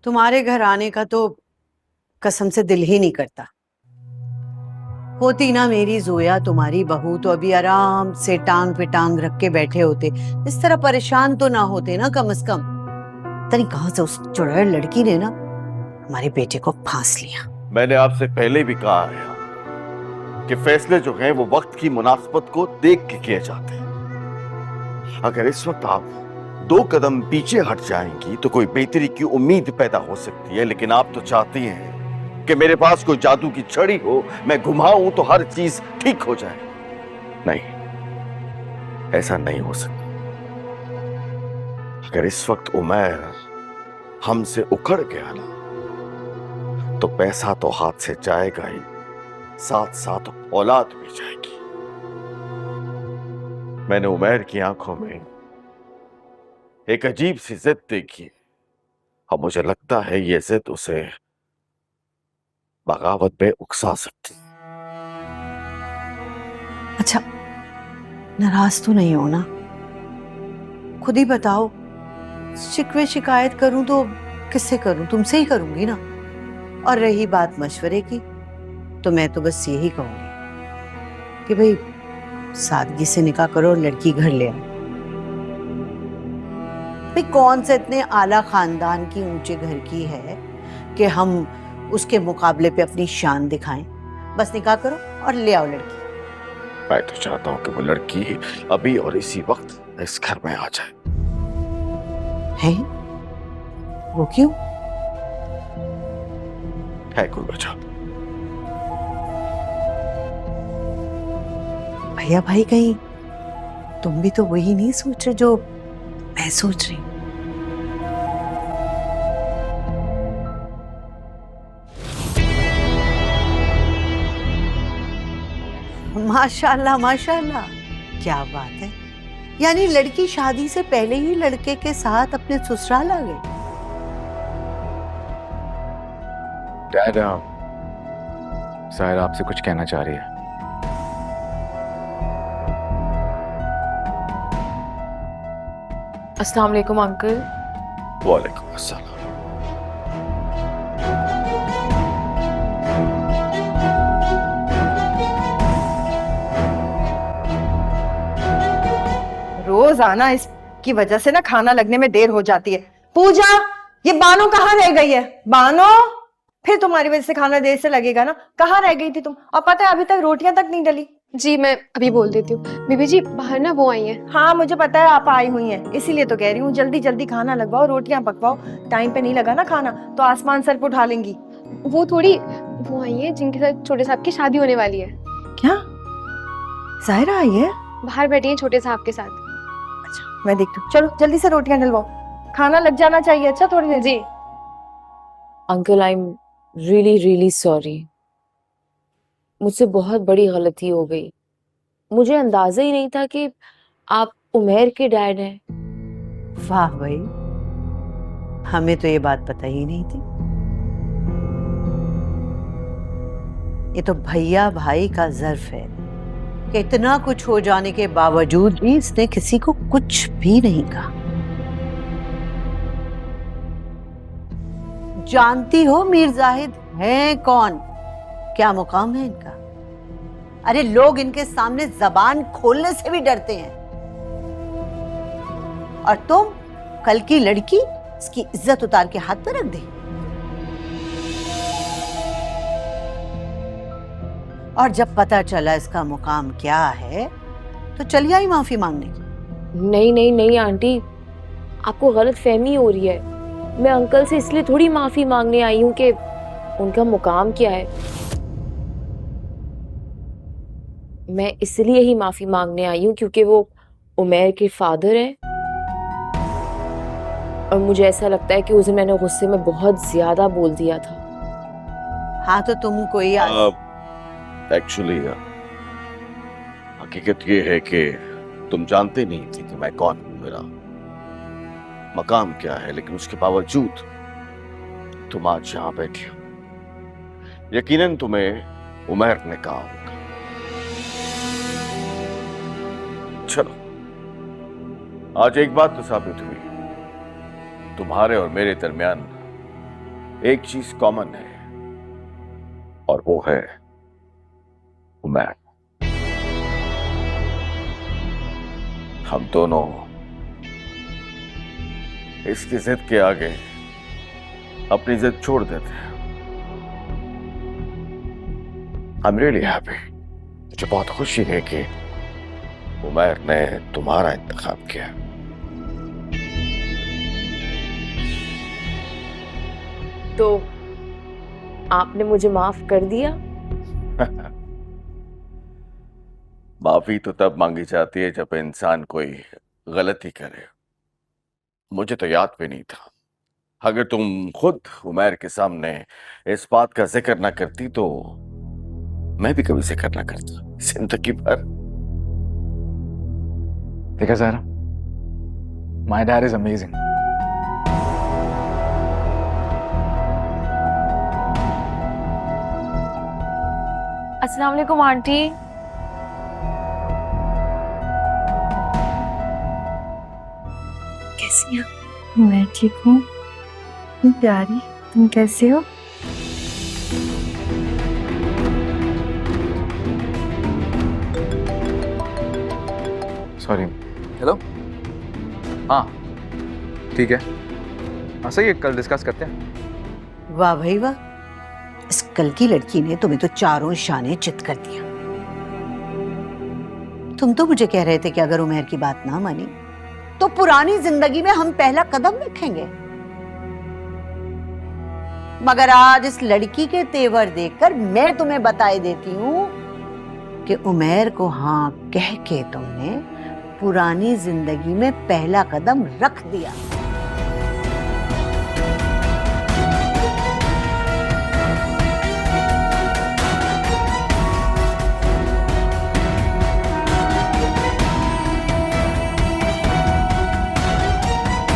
तुम्हारे घर आने का तो कसम से दिल ही नहीं करता। होती ना मेरी जोया तुम्हारी बहू तो अभी आराम से टांग पे टांग रख के बैठे होते, इस तरह परेशान तो ना होते ना कम से कम। तनी कहां से उस चुड़ैल लड़की ने ना हमारे बेटे को फांस लिया। मैंने आपसे पहले भी कहा है कि फैसले जो हैं वो वक्त की मुनासिबत को देख के किए जाते हैं। अगर इस वक्त आप 2 कदम पीछे हट जाएंगी तो कोई बेहतरी की उम्मीद पैदा हो सकती है, लेकिन आप तो चाहती हैं कि मेरे पास कोई जादू की छड़ी हो, मैं घुमाऊं तो हर चीज ठीक हो जाए। नहीं, ऐसा नहीं हो सकता। अगर इस वक्त उमैर हमसे उखड़ गया ना तो पैसा तो हाथ से जाएगा ही, साथ साथ औलाद भी जाएगी। मैंने उमैर की आंखों में एक अजीब सी जिद देखी है और मुझे लगता है ये जिद उसे बगावत पे उकसा सकती। अच्छा, नाराज तो नहीं हो ना? खुद ही बताओ, शिकवे शिकायत करूं तो किससे करूं? तुमसे ही करूंगी ना। और रही बात मशवरे की, तो मैं तो बस यही कहूंगी कि भाई सादगी से निकाह करो और लड़की घर ले आओ। भाई कौन से इतने आला खानदान की ऊंचे घर की है कि हम उसके मुकाबले पे अपनी शान दिखाएं? बस निकाह करो और ले आओ लड़की। मैं तो चाहता हूं कि वो लड़की अभी और इसी वक्त इस घर में आ जाए। है? वो क्यों? है कोई वजह? भैया भाई, कहीं तुम भी तो वही नहीं सोच रहे जो मैं सोच रही हूँ? माशाल्लाह माशाल्लाह, क्या बात है। यानी लड़की शादी से पहले ही लड़के के साथ अपने ससुराल आ गई। डैड, साहिरा आपसे कुछ कहना चाह रही है। अस्सलाम वालेकुम अंकल। वालेकुम अस्सलाम। रोज आना इसकी वजह से ना खाना लगने में देर हो जाती है। पूजा, ये बानो कहाँ रह गई है? बानो, फिर तुम्हारी वजह से खाना देर से लगेगा ना। कहाँ रह गई थी तुम? और पता है अभी तक रोटियां तक नहीं डली। जी मैं अभी बोल देती हूँ। बीबी जी बाहर ना वो आई हैं। हाँ मुझे पता है आप आई हुई हैं, इसीलिए तो कह रही हूँ जल्दी जल्दी खाना लगवाओ, रोटियां पकवाओ। टाइम पे नहीं लगा ना खाना तो आसमान सर पे उठा लेंगी। वो थोड़ी वो आई है जिनके साथ छोटे साहब की शादी होने वाली है। क्या साहिरा आई है? बाहर बैठी है छोटे साहब के साथ। अच्छा मैं देखती हूँ, चलो जल्दी से रोटियां डलवाओ, खाना लग जाना चाहिए। अच्छा थोड़ी देर। जी uncle, I am really really sorry. मुझसे बहुत बड़ी गलती हो गई। मुझे अंदाजा ही नहीं था कि आप उमैर के डैड हैं। वाह भाई, हमें तो ये बात पता ही नहीं थी। ये तो भैया भाई का ज़र्फ है कि इतना कुछ हो जाने के बावजूद भी इसने किसी को कुछ भी नहीं कहा। जानती हो मीर जाहिद है कौन? क्या मुकाम है इनका? अरे लोग इनके सामने जबान खोलने से भी डरते हैं। और तुम कल की लड़की, इसकी इज्जत उतार के हाथ पर रख दी। और जब पता चला इसका मुकाम क्या है तो चली आई माफी मांगने की। नहीं नहीं नहीं आंटी, आपको गलत फहमी हो रही है। मैं अंकल से इसलिए थोड़ी माफी मांगने आई हूँ कि उनका मुकाम क्या है। मैं इसलिए ही माफी मांगने आई हूँ क्योंकि वो उमैर के फादर हैं और मुझे ऐसा लगता है कि उस दिन मैंने गुस्से में बहुत ज्यादा बोल दिया था। हाँ तो तुम कोई एक्चुअली हकीकत ये है कि तुम जानते नहीं थी कि मैं कौन हूं, मेरा मकाम क्या है, लेकिन उसके बावजूद तुम आज यहां बैठी हो। यकीनन तुम्हें उमैर ने कहा होगा। चलो, आज एक बात तो साबित हुई, तुम्हारे और मेरे दरमियान एक चीज कॉमन है और वो है उमैर। हम दोनों इसकी जिद के आगे अपनी जिद छोड़ देते हैं। आई एम रियली हैप्पी। मुझे बहुत खुशी है कि उमैर ने तुम्हारा इंतखाब किया। तो आपने मुझे माफ कर दिया? माफी तो तब मांगी जाती है जब इंसान कोई गलती करे। मुझे तो याद भी नहीं था। अगर तुम खुद उमैर के सामने इस बात का जिक्र ना करती तो मैं भी कभी जिक्र ना करता जिंदगी भर। देखा Zara, my dad is amazing. अस्सलाम वालेकुम आंटी। कैसी हो? मैं ठीक हूँ। इतनी प्यारी, तुम कैसे हो? सॉरी। हेलो। हाँ ठीक है। हाँ सही है, कल डिस्कस करते हैं। वाह भाई वाह, इस कल की लड़की ने तुम्हें तो चारों शाने चित कर दिया। तुम तो मुझे कह रहे थे कि अगर उमैर की बात ना मानी तो पुरानी जिंदगी में हम पहला कदम रखेंगे, मगर आज इस लड़की के तेवर देखकर मैं तुम्हें बताए देती हूँ कि उमैर को हाँ कह के तुमने पुरानी जिंदगी में पहला कदम रख दिया।